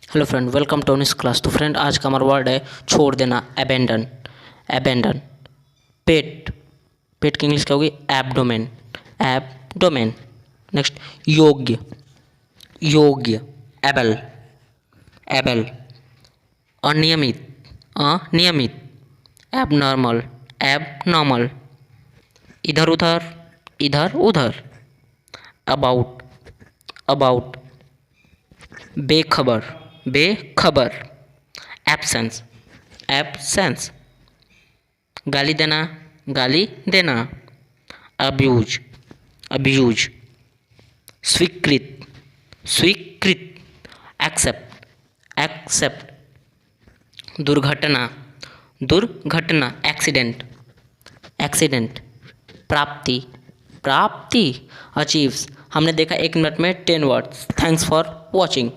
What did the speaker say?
Hello friend, welcome to Avneesh class. तो friend, आज का हमारा वर्ड है छोड़ देना, अबेंडन। अबेंडन। पेट। पेट की इंग्लिश क्या होगी? एब्डोमेन। एब्डोमेन। नेक्स्ट, योग्य। योग्य। एबल। एबल। अनियमित। अनियमित। एबनॉर्मल। एबनॉर्मल। इधर उधर। इधर उधर। अबाउट। अबाउट। बेखबर। बेखबर। एब्सेंस। एब्सेंस। गाली देना। गाली देना। अब्यूज। अब्यूज। स्वीकृत। स्वीकृत। एक्सेप्ट। एक्सेप्ट। दुर्घटना। दुर्घटना। एक्सीडेंट। एक्सीडेंट। प्राप्ति। प्राप्ति। अचीव्स। हमने देखा 1 मिनट में 10 वर्ड्स। Thanks for watching.